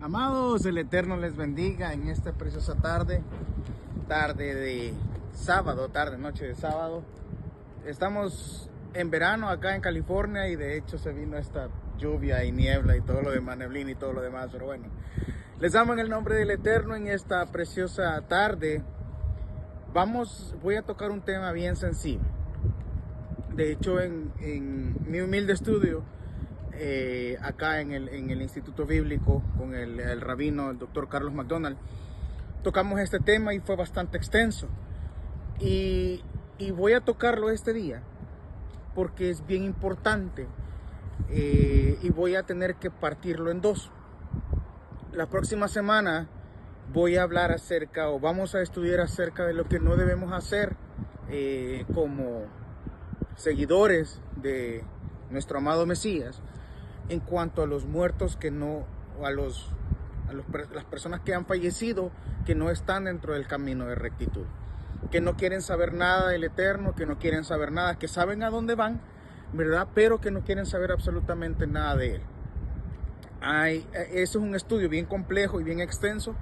Amados, el Eterno les bendiga en esta preciosa tarde de sábado, noche de sábado. Estamos en verano acá en California y de hecho se vino esta lluvia y niebla y todo lo demás, neblina y todo lo demás, pero bueno. Les amo en el nombre del Eterno en esta preciosa tarde. Voy a tocar un tema bien sencillo. De hecho, en mi humilde estudio, acá en el Instituto Bíblico, con el rabino, el doctor Carlos McDonald, tocamos este tema y fue bastante extenso. Y voy a tocarlo este día porque es bien importante y voy a tener que partirlo en dos. La próxima semana voy a hablar vamos a estudiar acerca de lo que no debemos hacer como seguidores de nuestro amado Mesías en cuanto a los muertos las personas que han fallecido, que no están dentro del camino de rectitud, que no quieren saber nada del Eterno, que no quieren saber nada, que saben a dónde van, ¿verdad? Pero que no quieren saber absolutamente nada de él. Eso es un estudio bien complejo y bien extenso,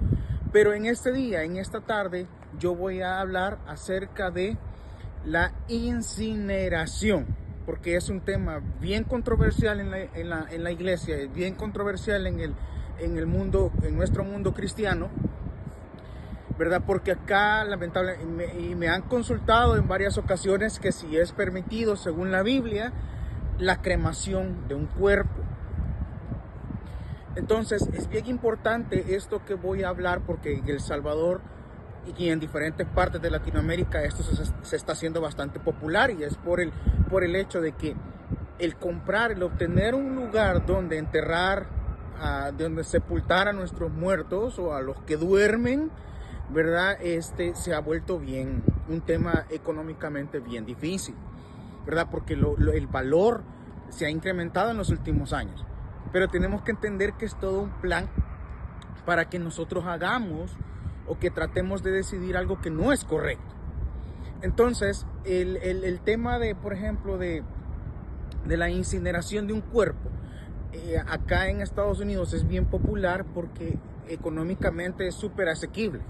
pero en este día, en esta tarde, yo voy a hablar acerca de la incineración, porque es un tema bien controversial en la iglesia, es bien controversial en el mundo, en nuestro mundo cristiano, ¿verdad? Porque acá lamentablemente me han consultado en varias ocasiones que si es permitido, según la Biblia, la cremación de un cuerpo. Entonces es bien importante esto que voy a hablar, porque en El Salvador y en diferentes partes de Latinoamérica esto se está haciendo bastante popular, y es por el hecho de que el obtener un lugar donde enterrar, donde sepultar a nuestros muertos o a los que duermen, ¿verdad? Se ha vuelto un tema económicamente bien difícil, ¿verdad? Porque el valor se ha incrementado en los últimos años. Pero tenemos que entender que es todo un plan para que nosotros hagamos o que tratemos de decidir algo que no es correcto. Entonces, el tema por ejemplo, de la incineración de un cuerpo, acá en Estados Unidos es bien popular porque económicamente es súper asequible.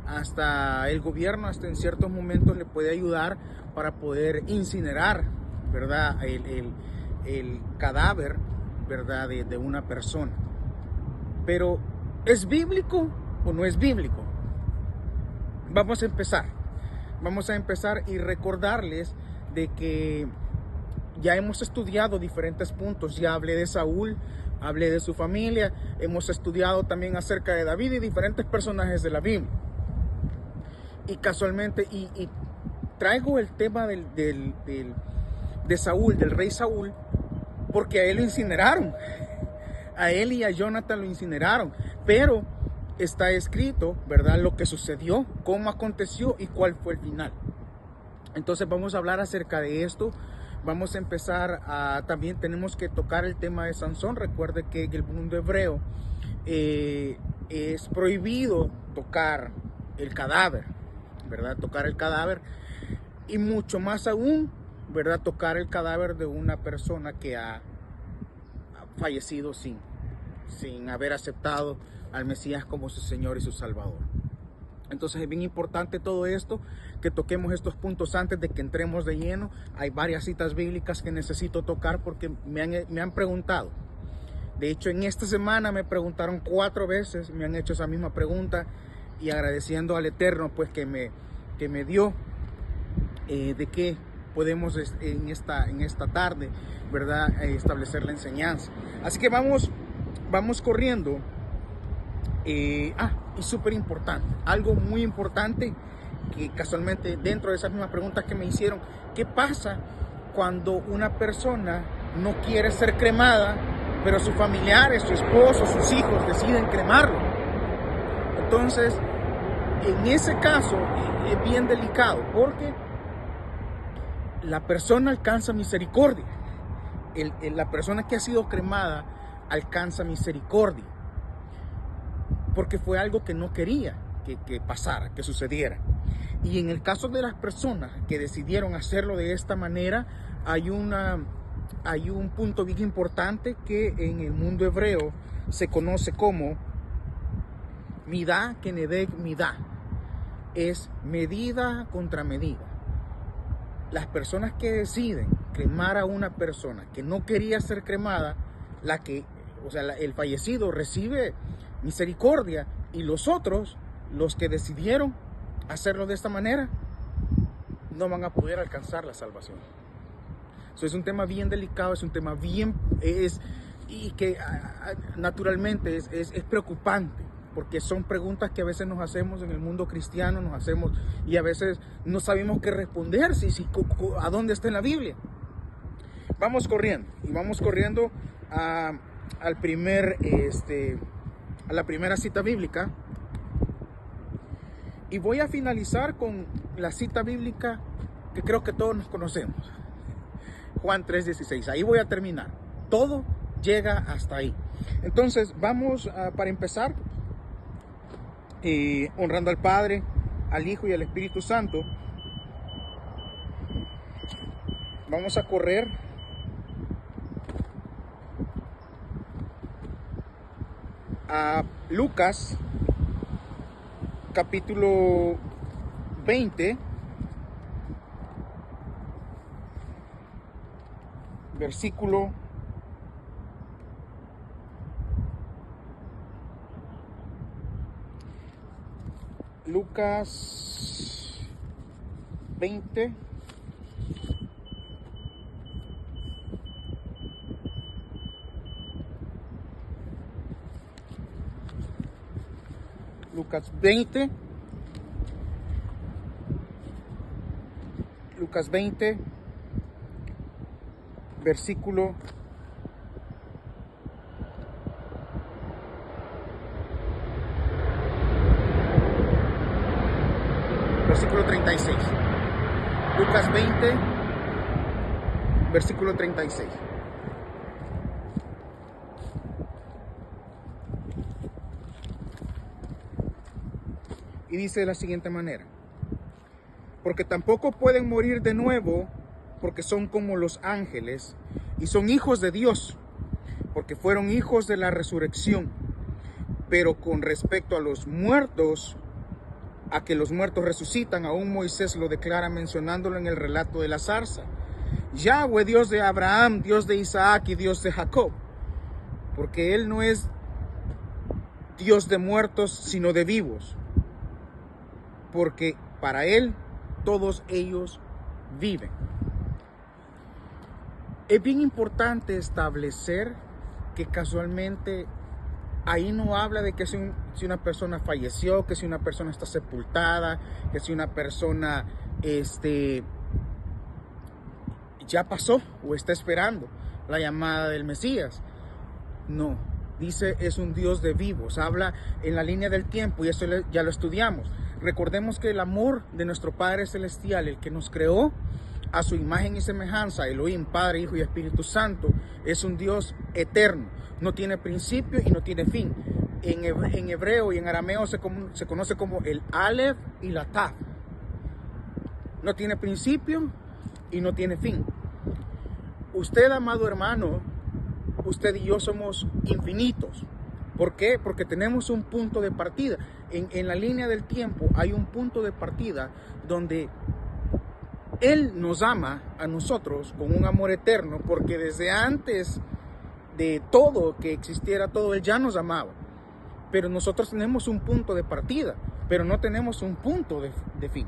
Hasta el gobierno, hasta en ciertos momentos, le puede ayudar para poder incinerar, ¿verdad? El cadáver, ¿verdad? De una persona. Pero, ¿es bíblico o no es bíblico? Vamos a empezar y recordarles de que ya hemos estudiado diferentes puntos. Ya hablé de Saúl, hablé de su familia, hemos estudiado también acerca de David y diferentes personajes de la Biblia. Y casualmente, y traigo el tema de Saúl, del rey Saúl, porque a él lo incineraron. A él y a Jonathan lo incineraron. Pero está escrito, ¿verdad?, lo que sucedió, cómo aconteció y cuál fue el final. Entonces vamos a hablar acerca de esto. Vamos a empezar también tenemos que tocar el tema de Sansón. Recuerde que en el mundo hebreo es prohibido tocar el cadáver, ¿verdad? Tocar el cadáver, y mucho más aún, ¿verdad?, tocar el cadáver de una persona que ha fallecido sin haber aceptado al Mesías como su Señor y su Salvador. Entonces es bien importante todo esto, que toquemos estos puntos antes de que entremos de lleno. Hay varias citas bíblicas que necesito tocar porque me han preguntado. De hecho, en esta semana me preguntaron 4 veces, me han hecho esa misma pregunta, y agradeciendo al Eterno pues que me dio de que podemos en esta tarde, ¿verdad?, establecer la enseñanza. Así que vamos corriendo. Y súper importante, algo muy importante, que casualmente dentro de esas mismas preguntas que me hicieron: ¿qué pasa cuando una persona no quiere ser cremada, pero sus familiares, su esposo, sus hijos deciden cremarlo? Entonces, en ese caso es bien delicado, porque la persona alcanza misericordia. La persona que ha sido cremada alcanza misericordia, porque fue algo que no quería que pasara, que sucediera. Y en el caso de las personas que decidieron hacerlo de esta manera, hay un punto bien importante que en el mundo hebreo se conoce como Midá kenedek midá. Es medida contra medida. Las personas que deciden cremar a una persona que no quería ser cremada, el fallecido recibe misericordia, y los otros, los que decidieron hacerlo de esta manera, no van a poder alcanzar la salvación. Eso es un tema bien delicado, es un tema y que naturalmente es preocupante, porque son preguntas que a veces nos hacemos en el mundo cristiano, y a veces no sabemos qué responder, a dónde está en la Biblia. Vamos corriendo a la primera cita bíblica, y voy a finalizar con la cita bíblica que creo que todos nos conocemos, Juan 3:16. Ahí voy a terminar. Todo llega hasta ahí. Entonces vamos para empezar, honrando al Padre, al Hijo y al Espíritu Santo. Vamos a correr a Lucas capítulo 20, versículo 20. Lucas 20, versículo 36. Lucas 20, versículo 36. Y dice de la siguiente manera: porque tampoco pueden morir de nuevo, porque son como los ángeles, y son hijos de Dios, porque fueron hijos de la resurrección. Pero con respecto a los muertos, a que los muertos resucitan, aún Moisés lo declara mencionándolo en el relato de la zarza: Yahweh, Dios de Abraham, Dios de Isaac y Dios de Jacob. Porque Él no es Dios de muertos, sino de vivos, porque para Él todos ellos viven. Es bien importante establecer que casualmente ahí no habla de que si una persona falleció, que si una persona está sepultada, que si una persona ya pasó o está esperando la llamada del Mesías. No, dice es un Dios de vivos. Habla en la línea del tiempo, y eso ya lo estudiamos. Recordemos que el amor de nuestro Padre Celestial, el que nos creó a su imagen y semejanza, Elohim, Padre, Hijo y Espíritu Santo, es un Dios eterno. No tiene principio y no tiene fin. En hebreo y en arameo se conoce como el Aleph y la Tav. No tiene principio y no tiene fin. Usted, amado hermano, usted y yo somos infinitos. ¿Por qué? Porque tenemos un punto de partida. En la línea del tiempo hay un punto de partida donde Él nos ama a nosotros con un amor eterno, porque desde antes de todo que existiera todo, Él ya nos amaba. Pero nosotros tenemos un punto de partida, pero no tenemos un punto de fin,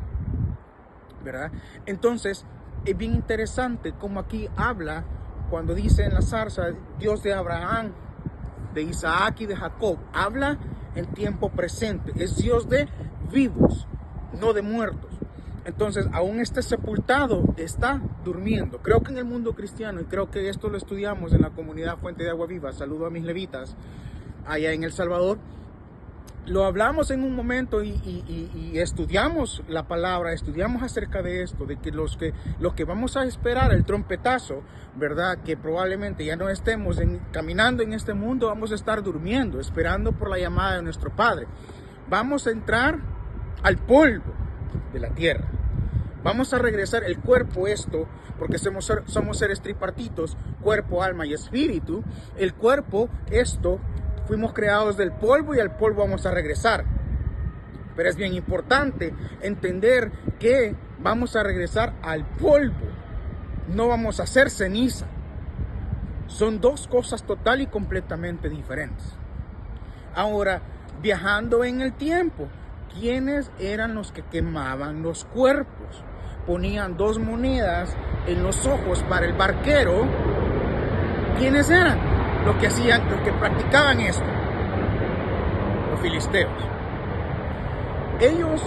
¿verdad? Entonces, es bien interesante como aquí habla, cuando dice en la zarza, Dios de Abraham, de Isaac y de Jacob, habla en tiempo presente. Es Dios de vivos, no de muertos. Entonces, aún este sepultado está durmiendo. Creo que en el mundo cristiano, y creo que esto lo estudiamos en la comunidad Fuente de Agua Viva, saludo a mis levitas allá en El Salvador, lo hablamos en un momento y estudiamos la palabra, estudiamos acerca de esto, de que los que vamos a esperar el trompetazo, ¿verdad? Que probablemente ya no estemos caminando en este mundo, vamos a estar durmiendo, esperando por la llamada de nuestro Padre. Vamos a entrar al polvo de la tierra. Vamos a regresar el cuerpo, porque somos seres tripartitos, cuerpo, alma y espíritu. El cuerpo, fuimos creados del polvo y al polvo vamos a regresar. Pero es bien importante entender que vamos a regresar al polvo, no vamos a ser ceniza. Son dos cosas total y completamente diferentes. Ahora, viajando en el tiempo, ¿quiénes eran los que quemaban los cuerpos? Ponían 2 monedas en los ojos para el barquero. ¿Quiénes eran los que hacían, los que practicaban esto? Los filisteos. Ellos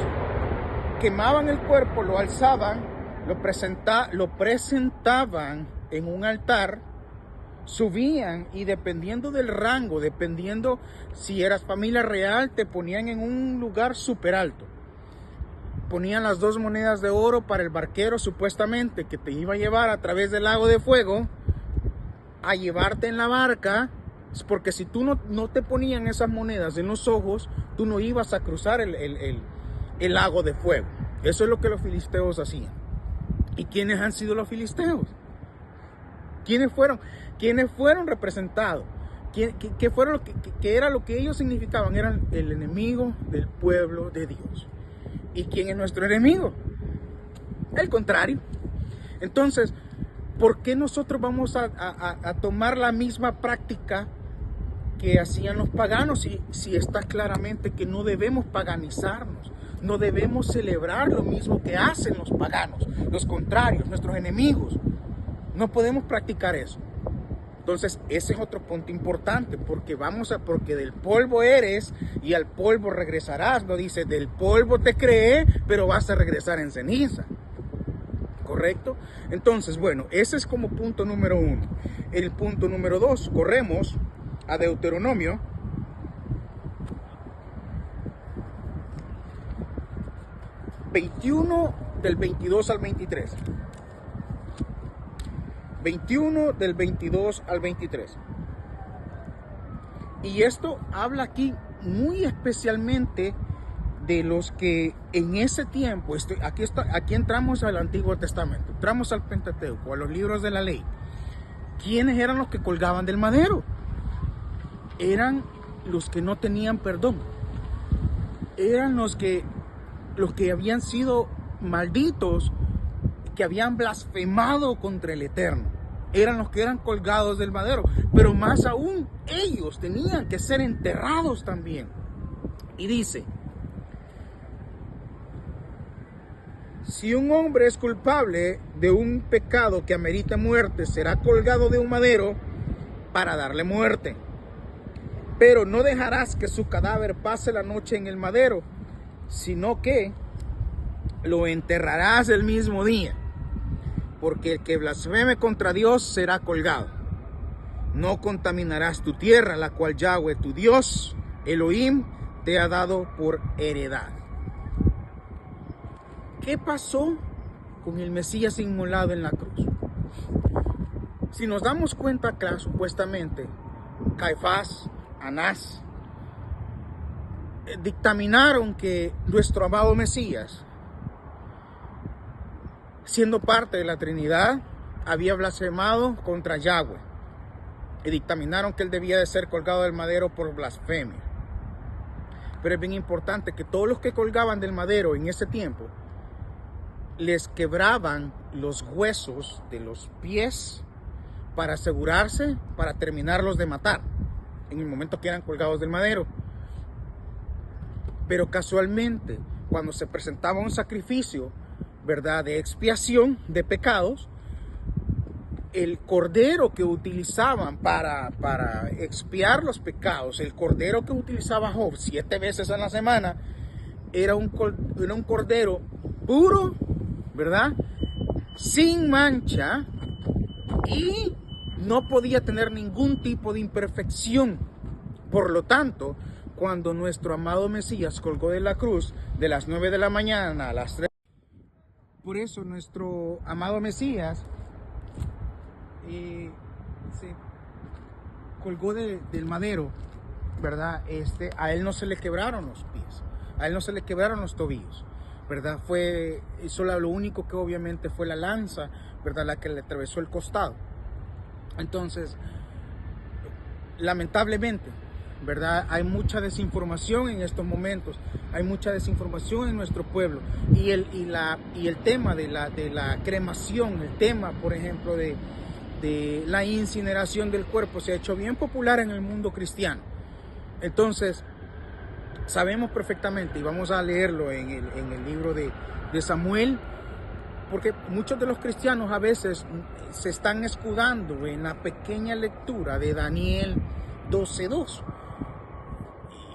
quemaban el cuerpo, lo alzaban, lo presentaban en un altar, subían y dependiendo del rango, dependiendo si eras familia real, te ponían en un lugar súper alto. Ponían las 2 monedas de oro para el barquero supuestamente que te iba a llevar a través del lago de fuego a llevarte en la barca, porque si tú no te ponían esas monedas en los ojos, tú no ibas a cruzar el lago de fuego. Eso es lo que los filisteos hacían. ¿Y quiénes han sido los filisteos? ¿Quiénes fueron representados? ¿Qué fueron qué era lo que ellos significaban? Eran el enemigo del pueblo de Dios. ¿Y quién es nuestro enemigo? El contrario. Entonces, ¿por qué nosotros vamos a tomar la misma práctica que hacían los paganos si está claramente que no debemos paganizarnos? No debemos celebrar lo mismo que hacen los paganos, los contrarios, nuestros enemigos. No podemos practicar eso. Entonces, ese es otro punto importante, porque del polvo eres y al polvo regresarás. No dice, del polvo te creé, pero vas a regresar en ceniza. ¿Correcto? Entonces, bueno, ese es como punto número 1. El punto número 2, corremos a Deuteronomio. Del 22 al 23. 21 del 22 al 23. Y esto habla aquí muy especialmente de los que en ese tiempo, aquí entramos al Antiguo Testamento, entramos al Pentateuco, a los libros de la ley. ¿Quiénes eran los que colgaban del madero? Eran los que no tenían perdón. Eran los que habían sido malditos, que habían blasfemado contra el Eterno. Eran los que eran colgados del madero, pero más aún ellos tenían que ser enterrados también. Y dice, si un hombre es culpable de un pecado que amerita muerte, será colgado de un madero para darle muerte. Pero no dejarás que su cadáver pase la noche en el madero, sino que lo enterrarás el mismo día. Porque el que blasfeme contra Dios será colgado. No contaminarás tu tierra, la cual Yahweh, tu Dios, Elohim, te ha dado por heredad. ¿Qué pasó con el Mesías inmolado en la cruz? Si nos damos cuenta acá, supuestamente, Caifás, Anás, dictaminaron que nuestro amado Mesías, siendo parte de la Trinidad, había blasfemado contra Yahweh y dictaminaron que él debía de ser colgado del madero por blasfemia. Pero es bien importante que todos los que colgaban del madero en ese tiempo les quebraban los huesos de los pies para asegurarse, para terminarlos de matar en el momento que eran colgados del madero. Pero casualmente, cuando se presentaba un sacrificio, ¿verdad?, de expiación de pecados, el cordero que utilizaban para expiar los pecados, el cordero que utilizaba Job 7 veces a la semana, era un cordero puro, ¿verdad?, sin mancha, y no podía tener ningún tipo de imperfección. Por lo tanto, cuando nuestro amado Mesías colgó de la cruz de las 9 de la mañana a las 3, por eso nuestro amado Mesías se colgó del madero, ¿verdad? A él no se le quebraron los pies, a él no se le quebraron los tobillos, ¿verdad? Lo único que obviamente fue la lanza, ¿verdad?, la que le atravesó el costado. Entonces, lamentablemente, ¿verdad? Hay mucha desinformación en estos momentos, hay mucha desinformación en nuestro pueblo. Y el tema de la cremación, el tema, por ejemplo, de la incineración del cuerpo se ha hecho bien popular en el mundo cristiano. Entonces, sabemos perfectamente, y vamos a leerlo en el libro de Samuel, porque muchos de los cristianos a veces se están escudando en la pequeña lectura de Daniel 12:2.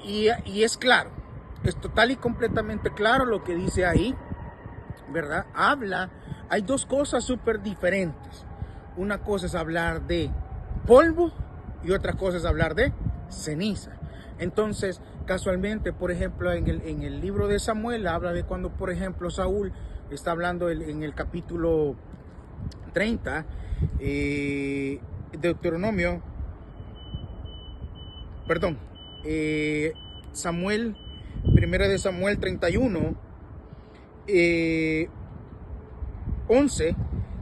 Y es claro, es total y completamente claro lo que dice ahí, ¿verdad? Hay dos cosas súper diferentes. Una cosa es hablar de polvo y otra cosa es hablar de ceniza. Entonces, casualmente, por ejemplo, en el libro de Samuel habla de cuando, por ejemplo, Saúl está hablando en el capítulo 30, Deuteronomio, perdón, Samuel, primera de Samuel 31, 11,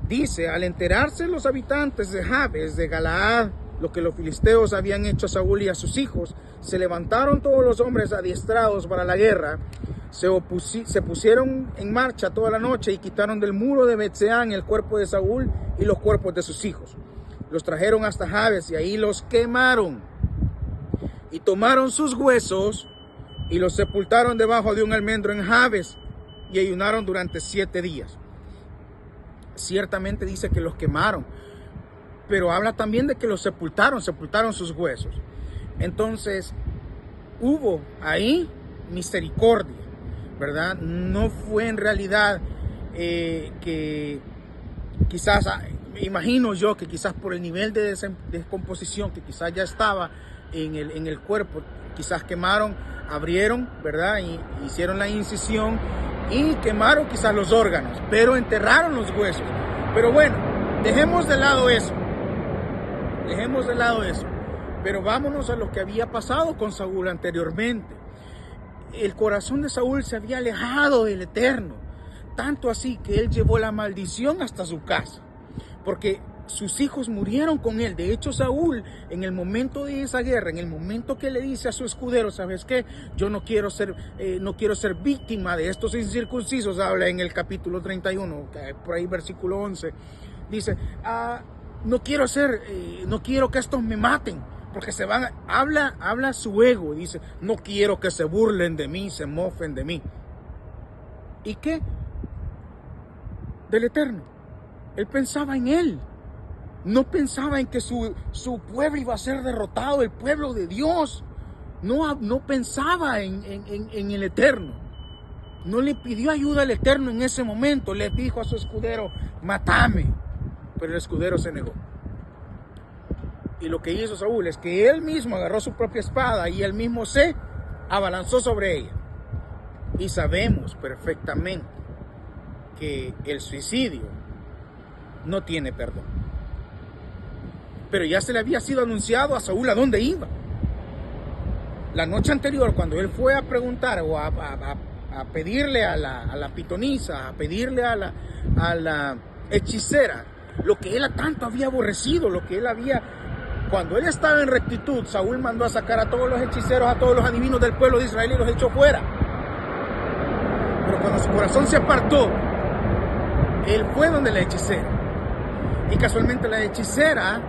dice: al enterarse los habitantes de Jabes de Galaad lo que los filisteos habían hecho a Saúl y a sus hijos, se levantaron todos los hombres adiestrados para la guerra, se pusieron en marcha toda la noche y quitaron del muro de Betseán el cuerpo de Saúl y los cuerpos de sus hijos. Los trajeron hasta Jabes y ahí los quemaron. Y tomaron sus huesos y los sepultaron debajo de un almendro en Jabes y ayunaron durante 7 días. Ciertamente dice que los quemaron, pero habla también de que los sepultaron sus huesos. Entonces, hubo ahí misericordia, ¿verdad? No fue en realidad que quizás, imagino yo que quizás por el nivel de descomposición que quizás ya estaba en el cuerpo, quizás quemaron, abrieron, ¿verdad? Y hicieron la incisión y quemaron quizás los órganos, pero enterraron los huesos. Pero bueno, dejemos de lado eso. Pero vámonos a lo que había pasado con Saúl anteriormente. El corazón de Saúl se había alejado del Eterno, tanto así que él llevó la maldición hasta su casa, porque sus hijos murieron con él. De hecho, Saúl, en el momento de esa guerra, en el momento que le dice a su escudero: ¿sabes qué? Yo no quiero ser víctima de estos incircuncisos, habla en el capítulo 31, por ahí versículo 11, dice: no quiero que estos me maten, porque se van, habla su ego, y dice: no quiero que se burlen de mí, se mofen de mí. ¿Y qué? Del Eterno. Él pensaba en él. No pensaba en que su pueblo iba a ser derrotado, el pueblo de Dios. No pensaba en el Eterno. No le pidió ayuda al Eterno en ese momento. Le dijo a su escudero: mátame. Pero el escudero se negó. Y lo que hizo Saúl es que él mismo agarró su propia espada y él mismo se abalanzó sobre ella. Y sabemos perfectamente que el suicidio no tiene perdón. Pero ya se le había sido anunciado a Saúl a dónde iba. La noche anterior, cuando él fue a preguntar o a pedirle a la pitonisa, a pedirle a la hechicera, lo que él tanto había aborrecido, cuando él estaba en rectitud, Saúl mandó a sacar a todos los hechiceros, a todos los adivinos del pueblo de Israel y los echó fuera. Pero cuando su corazón se apartó, él fue donde la hechicera. Y casualmente la hechicera,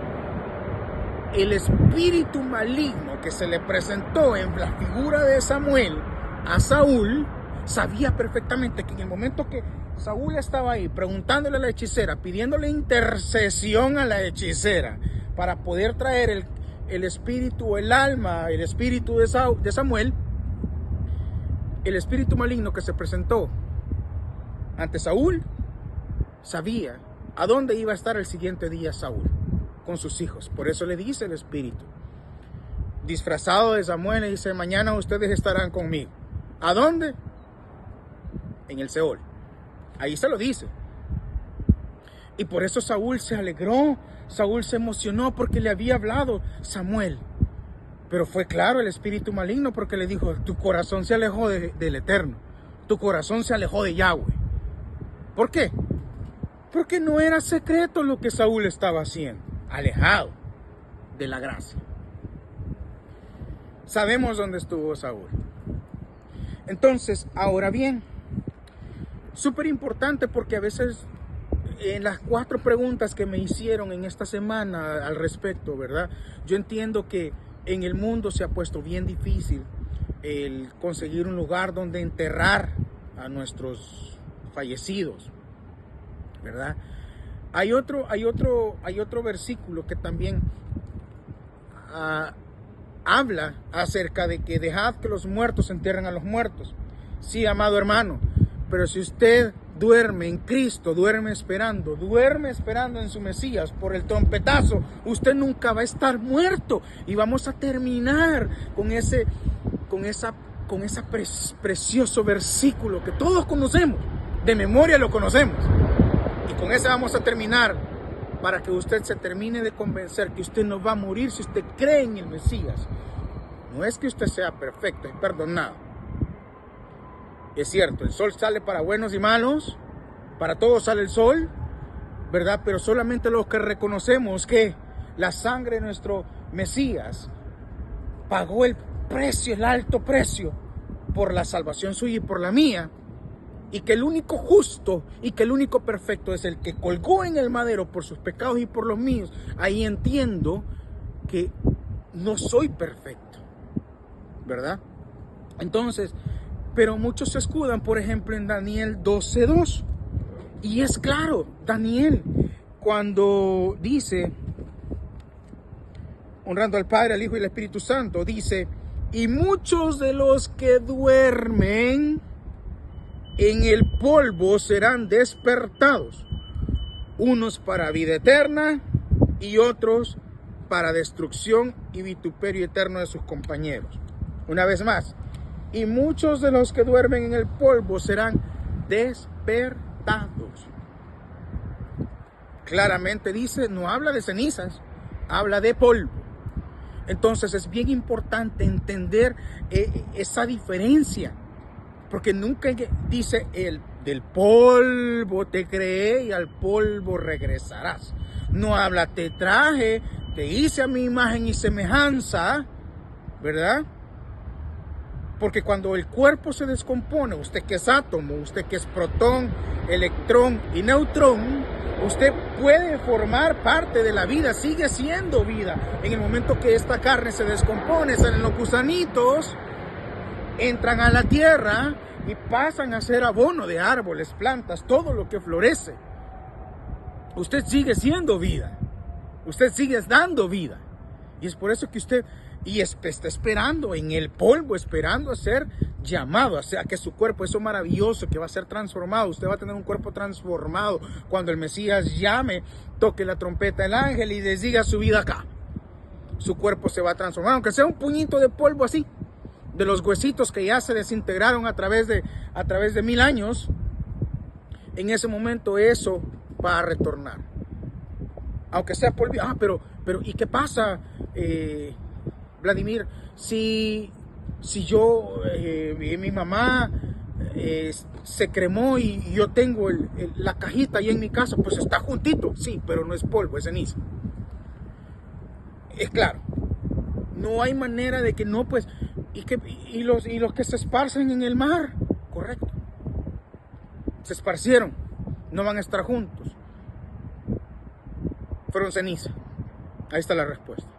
el espíritu maligno que se le presentó en la figura de Samuel a Saúl, sabía perfectamente que en el momento que Saúl estaba ahí preguntándole a la hechicera, pidiéndole intercesión a la hechicera para poder traer el espíritu, el alma, el espíritu de Samuel, el espíritu maligno que se presentó ante Saúl sabía a dónde iba a estar el siguiente día Saúl con sus hijos. Por eso le dice el espíritu, disfrazado de Samuel, le dice: mañana ustedes estarán conmigo. ¿A dónde? En el Seol. Ahí se lo dice. Y por eso Saúl se alegró, Saúl se emocionó, porque le había hablado Samuel. Pero fue claro el espíritu maligno, porque le dijo: tu corazón se alejó del Eterno, tu corazón se alejó de Yahweh. ¿Por qué? Porque no era secreto lo que Saúl estaba haciendo, alejado de la gracia. Sabemos dónde estuvo Saúl. Entonces, ahora bien, súper importante porque a veces en las 4 preguntas que me hicieron en esta semana al respecto, ¿verdad? Yo entiendo que en el mundo se ha puesto bien difícil el conseguir un lugar donde enterrar a nuestros fallecidos, ¿verdad? Hay otro versículo que también habla acerca de que dejad que los muertos entierren a los muertos. Sí, amado hermano, pero si usted duerme en Cristo, duerme esperando en su Mesías por el trompetazo, usted nunca va a estar muerto. Y vamos a terminar con ese precioso versículo que todos conocemos, de memoria lo conocemos. Y con ese vamos a terminar, para que usted se termine de convencer que usted no va a morir si usted cree en el Mesías. No es que usted sea perfecto y perdonado. Es cierto, el sol sale para buenos y malos, para todos sale el sol, ¿verdad? Pero solamente los que reconocemos que la sangre de nuestro Mesías pagó el precio, el alto precio, por la salvación suya y por la mía, y que el único justo y que el único perfecto es el que colgó en el madero por sus pecados y por los míos. Ahí entiendo que no soy perfecto, ¿verdad? Entonces, pero muchos se escudan, por ejemplo, en Daniel 12:2. Y es claro, Daniel, cuando dice, honrando al Padre, al Hijo y al Espíritu Santo, dice, y muchos de los que duermen en el polvo serán despertados, unos para vida eterna y otros para destrucción y vituperio eterno de sus compañeros. Una vez más, y muchos de los que duermen en el polvo serán despertados. Claramente dice, no habla de cenizas, habla de polvo. Entonces es bien importante entender esa diferencia. Porque nunca dice, del polvo te creé y al polvo regresarás. No habla, te traje, te hice a mi imagen y semejanza, ¿verdad? Porque cuando el cuerpo se descompone, usted que es átomo, usted que es protón, electrón y neutrón, usted puede formar parte de la vida, sigue siendo vida. En el momento que esta carne se descompone, salen los gusanitos, entran a la tierra y pasan a ser abono de árboles, plantas, todo lo que florece. Usted sigue siendo vida. Usted sigue dando vida. Y es por eso que usted está esperando en el polvo, esperando a ser llamado, o sea, que su cuerpo, eso maravilloso, que va a ser transformado. Usted va a tener un cuerpo transformado cuando el Mesías llame, toque la trompeta del ángel y les diga su vida acá. Su cuerpo se va a transformar, aunque sea un puñito de polvo así, de los huesitos que ya se desintegraron a través de 1000 años. En ese momento eso va a retornar, aunque sea polvo. Pero ¿y qué pasa, Vladimir, si yo, mi mamá se cremó y yo tengo la cajita ahí en mi casa? Pues está juntito, sí, pero no es polvo, es ceniza. Es claro, no hay manera de que no, pues, y los que se esparcen en el mar, correcto, se esparcieron, no van a estar juntos, fueron ceniza. Ahí está la respuesta.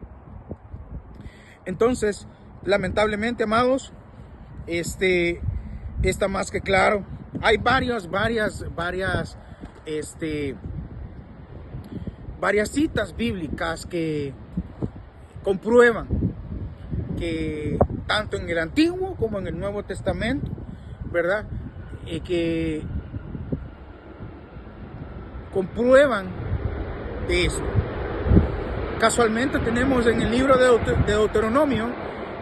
Entonces, lamentablemente, amados, está más que claro. Hay varias citas bíblicas que comprueban que tanto en el Antiguo como en el Nuevo Testamento, ¿verdad? Que comprueban de esto. Casualmente tenemos en el libro de Deuteronomio,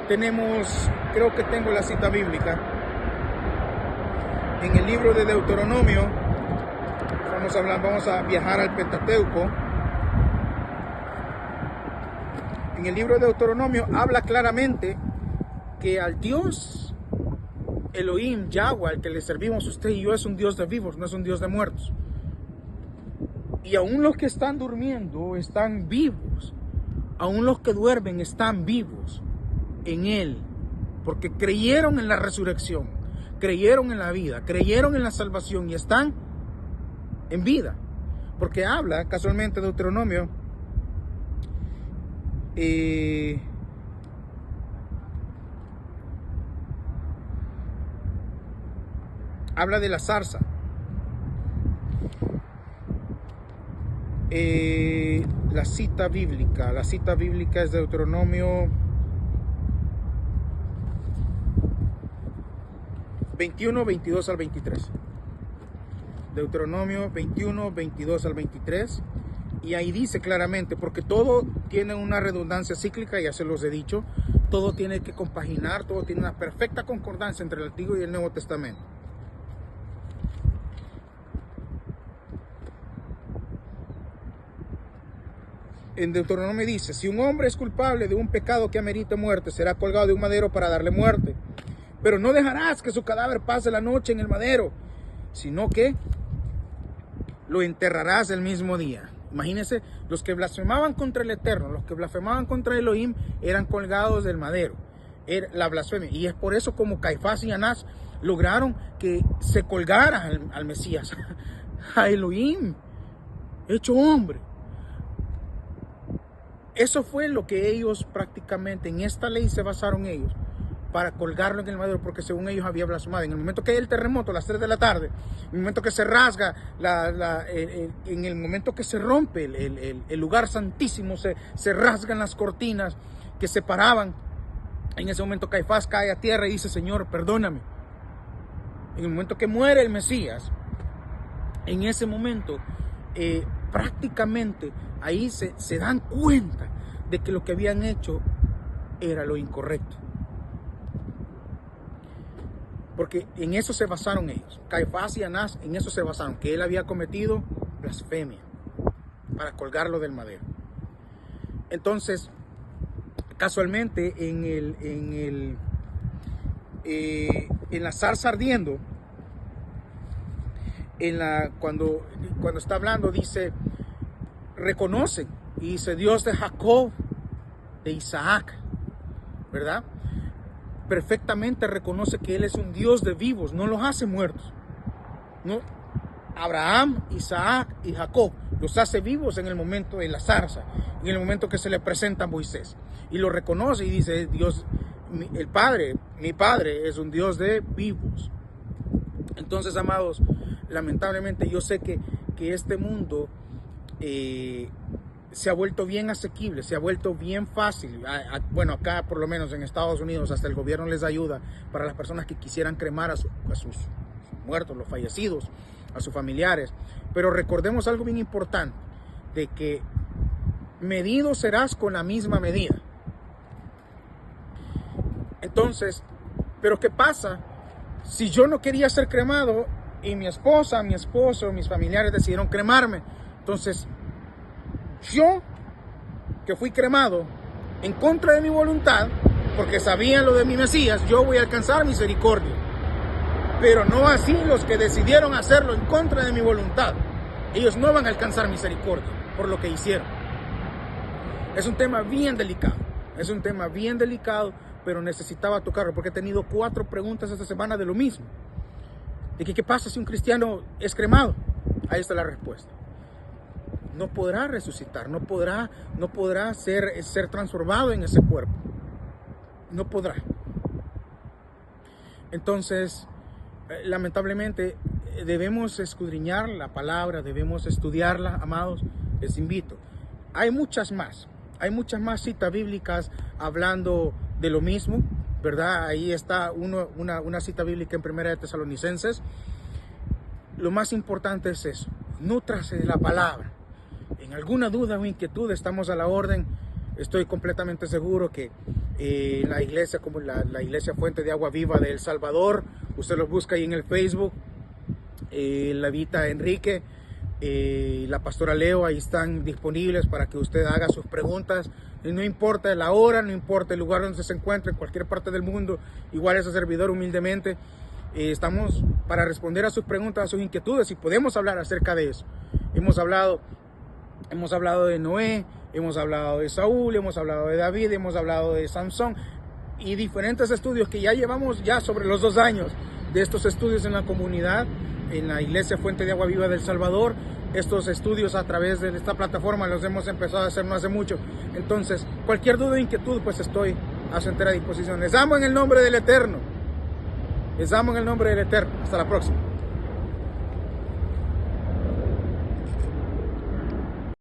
creo que tengo la cita bíblica. En el libro de Deuteronomio, vamos a viajar al Pentateuco. En el libro de Deuteronomio habla claramente que al Dios Elohim, Yahweh, al que le servimos usted y yo, es un Dios de vivos, no es un Dios de muertos. Y aún los que están durmiendo están vivos. Aún los que duermen están vivos en Él, porque creyeron en la resurrección, creyeron en la vida, creyeron en la salvación y están en vida. Porque habla casualmente Deuteronomio habla de la zarza. La cita bíblica es Deuteronomio 21, 22 al 23. Deuteronomio 21, 22 al 23. Y ahí dice claramente, porque todo tiene una redundancia cíclica, ya se los he dicho, todo tiene que compaginar, todo tiene una perfecta concordancia entre el Antiguo y el Nuevo Testamento. En Deuteronomio dice, si un hombre es culpable de un pecado que amerite muerte, será colgado de un madero para darle muerte. Pero no dejarás que su cadáver pase la noche en el madero, sino que lo enterrarás el mismo día. Imagínense, los que blasfemaban contra el Eterno, los que blasfemaban contra Elohim, eran colgados del madero. Era la blasfemia. Y es por eso como Caifás y Anás lograron que se colgara al Mesías, a Elohim, hecho hombre. Eso fue lo que ellos prácticamente, en esta ley se basaron ellos, para colgarlo en el madero, porque según ellos había blasfemado. En el momento que hay el terremoto a las 3 de la tarde, en el momento que se rasga, en el momento que se rompe el lugar santísimo, se rasgan las cortinas que separaban. En ese momento Caifás cae a tierra y dice, Señor, perdóname. En el momento que muere el Mesías, en ese momento prácticamente ahí se dan cuenta de que lo que habían hecho era lo incorrecto. Porque en eso se basaron ellos. Caifás y Anás en eso se basaron, que él había cometido blasfemia para colgarlo del madero. Entonces, casualmente en la zarza ardiendo, cuando está hablando, dice, reconocen, y dice, Dios de Jacob, de Isaac, ¿verdad? Perfectamente reconoce que Él es un Dios de vivos, no los hace muertos. No, Abraham, Isaac y Jacob los hace vivos en el momento de la zarza, en el momento que se le presenta a Moisés. Y lo reconoce y dice, Dios, el Padre, mi Padre es un Dios de vivos. Entonces, amados, lamentablemente yo sé que este mundo se ha vuelto bien asequible, se ha vuelto bien fácil. Bueno, acá por lo menos en Estados Unidos hasta el gobierno les ayuda para las personas que quisieran cremar a sus muertos, los fallecidos, a sus familiares. Pero recordemos algo bien importante, de que medido serás con la misma medida. Entonces, ¿pero qué pasa si yo no quería ser cremado y mi esposa, mi esposo, mis familiares decidieron cremarme? Entonces, yo, que fui cremado en contra de mi voluntad, porque sabían lo de mi Mesías, yo voy a alcanzar misericordia. Pero no así los que decidieron hacerlo en contra de mi voluntad. Ellos no van a alcanzar misericordia por lo que hicieron. Es un tema bien delicado. Es un tema bien delicado, pero necesitaba tocarlo porque he tenido 4 preguntas esta semana de lo mismo. De que, ¿qué pasa si un cristiano es cremado? Ahí está la respuesta. No podrá resucitar, no podrá ser transformado en ese cuerpo. No podrá. Entonces, lamentablemente, debemos escudriñar la palabra, debemos estudiarla, amados. Les invito. Hay muchas más citas bíblicas hablando de lo mismo, ¿verdad? Ahí está una cita bíblica en Primera de Tesalonicenses. Lo más importante es eso. Nútrase de la palabra. En alguna duda o inquietud estamos a la orden. Estoy completamente seguro que la iglesia, como la iglesia Fuente de Agua Viva de El Salvador, usted los busca ahí en el Facebook, la Vita Enrique, la pastora Leo, ahí están disponibles para que usted haga sus preguntas. Y no importa la hora, no importa el lugar donde se encuentre, en cualquier parte del mundo, igual ese servidor humildemente, estamos para responder a sus preguntas, a sus inquietudes, y podemos hablar acerca de eso. Hemos hablado de Noé, hemos hablado de Saúl, hemos hablado de David, hemos hablado de Sansón. y diferentes estudios que ya llevamos ya sobre los 2 años de estos estudios en la comunidad, en la Iglesia Fuente de Agua Viva del Salvador. Estos estudios a través de esta plataforma los hemos empezado a hacer no hace mucho. Entonces, cualquier duda o inquietud, pues estoy a su entera disposición. Les amo en el nombre del Eterno. Les amo en el nombre del Eterno. Hasta la próxima.